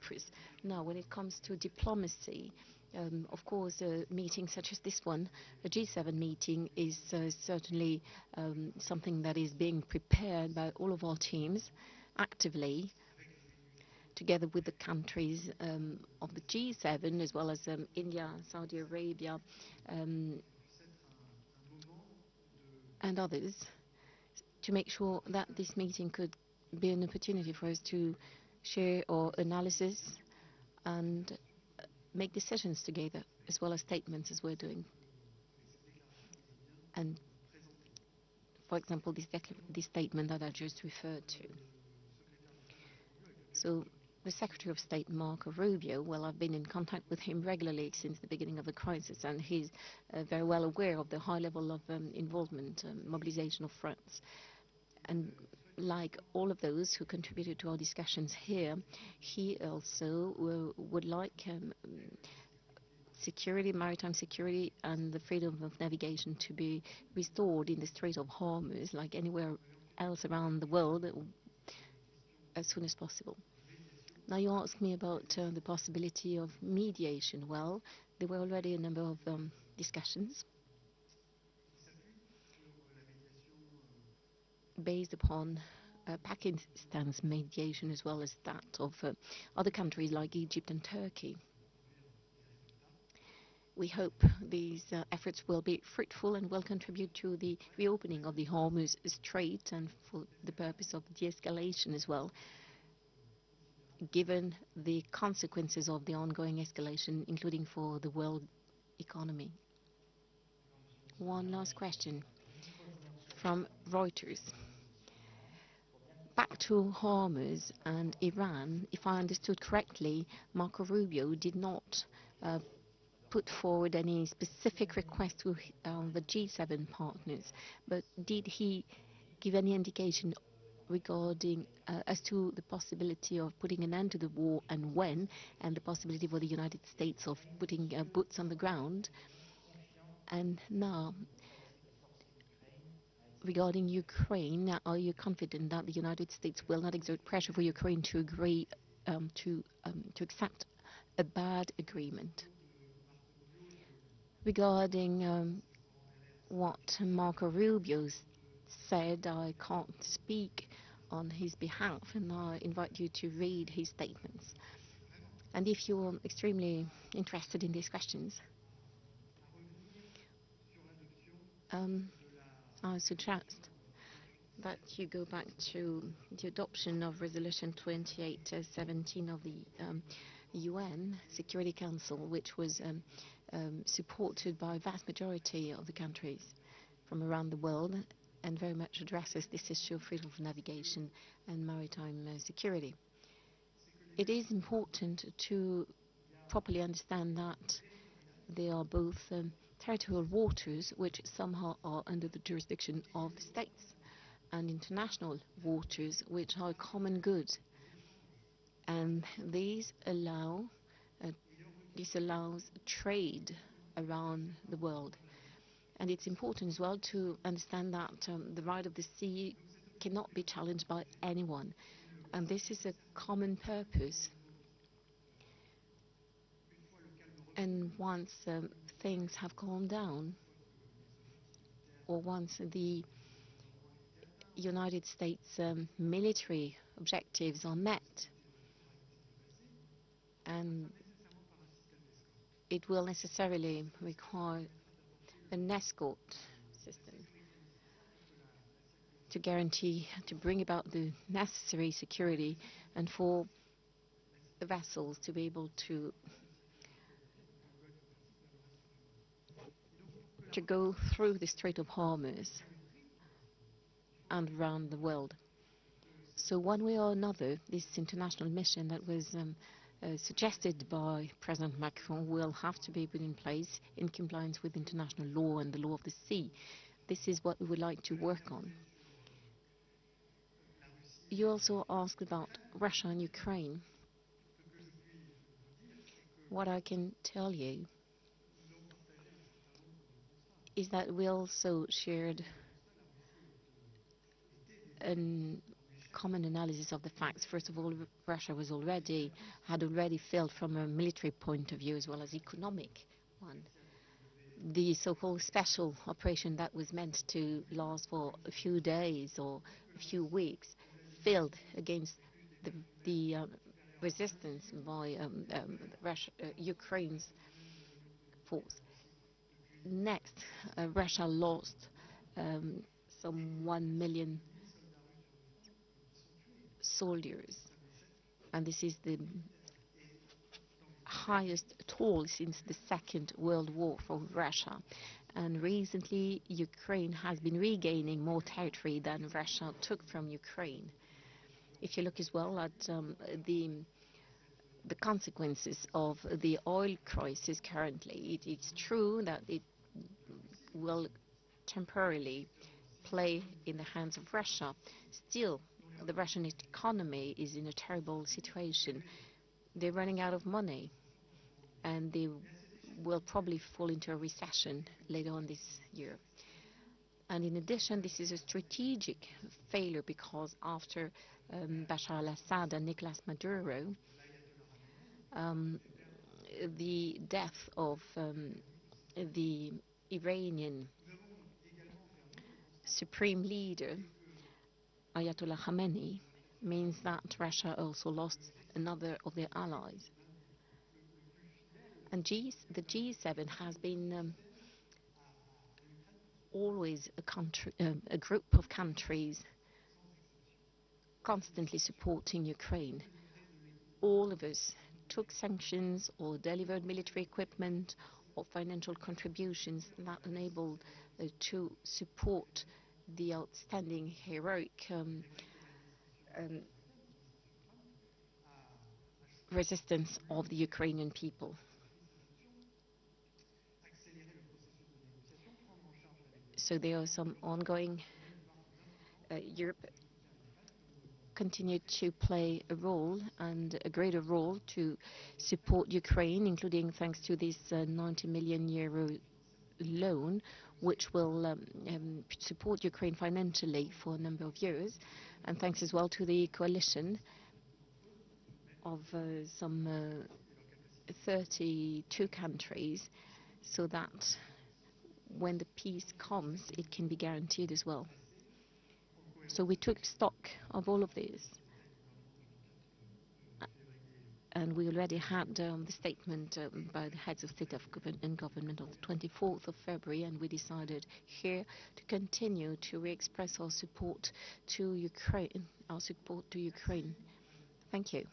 Cyprus. Now, when it comes to diplomacy, of course, a meeting such as this one, a G7 meeting, is certainly something that is being prepared by all of our teams actively, together with the countries of the G7, as well as India, Saudi Arabia, and others, to make sure that this meeting could be an opportunity for us to share our analysis and make decisions together, as well as statements as we're doing. And, for example, this statement that I just referred to. So the Secretary of State, Marco Rubio, well, I've been in contact with him regularly since the beginning of the crisis, and he's very well aware of the high level of involvement, mobilization of France. And like all of those who contributed to our discussions here, he also would like security, maritime security, and the freedom of navigation to be restored in the Strait of Hormuz, like anywhere else around the world, as soon as possible. Now, you asked me about the possibility of mediation. Well, there were already a number of discussions based upon Pakistan's mediation, as well as that of other countries like Egypt and Turkey. We hope these efforts will be fruitful and will contribute to the reopening of the Hormuz Strait, and for the purpose of de-escalation as well, given the consequences of the ongoing escalation, including for the world economy. One last question from Reuters. Back to Hormuz and Iran, if I understood correctly, Marco Rubio did not put forward any specific request to the G7 partners, but did he give any indication regarding as to the possibility of putting an end to the war, and when, and the possibility for the United States of putting boots on the ground? And now, regarding Ukraine, are you confident that the United States will not exert pressure for Ukraine to agree to accept a bad agreement? Regarding what Marco Rubio said, I can't speak on his behalf, and I invite you to read his statements. And if you're extremely interested in these questions, I suggest that you go back to the adoption of Resolution 2817 of the UN Security Council, which was supported by a vast majority of the countries from around the world, and very much addresses this issue of freedom of navigation and maritime security. It is important to properly understand that they are both territorial waters which somehow are under the jurisdiction of the states, and international waters which are common good. And this allows trade around the world. And it's important as well to understand that the right of the sea cannot be challenged by anyone. And this is a common purpose. And once things have calmed down, or once the United States military objectives are met, and it will necessarily require an escort system to guarantee, to bring about the necessary security, and for the vessels to be able to go through the Strait of Hormuz and around the world. So one way or another, this international mission that was suggested by President Macron will have to be put in place in compliance with international law and the law of the sea. This is what we would like to work on. You also asked about Russia and Ukraine. What I can tell you is that we also shared a common analysis of the facts. First of all, Russia had already failed from a military point of view as well as economic one. The so-called special operation that was meant to last for a few days or a few weeks failed against the resistance by Ukraine's force. Next, Russia lost some 1 million soldiers, and this is the highest toll since the Second World War for Russia. And recently, Ukraine has been regaining more territory than Russia took from Ukraine. If you look as well at the consequences of the oil crisis currently, it's true that it will temporarily play in the hands of Russia. Still, the Russian economy is in a terrible situation. They're running out of money, and they will probably fall into a recession later on this year. And in addition, this is a strategic failure because after Bashar al-Assad and Nicolas Maduro, the death of the Iranian supreme leader, Ayatollah Khamenei, means that Russia also lost another of their allies. And the G7 has been always a group of countries constantly supporting Ukraine. All of us took sanctions or delivered military equipment or financial contributions that enabled to support the outstanding heroic resistance of the Ukrainian people. So there are some ongoing. Europe continued to play a role, and a greater role, to support Ukraine, including thanks to this 90 million euro loan, which will support Ukraine financially for a number of years, and thanks as well to the coalition of some 32 countries, so that when the peace comes, it can be guaranteed as well. So we took stock of all of this, and we already had the statement by the heads of state and government on the 24th of February, and we decided here to continue to re-express our support to Ukraine. Thank you.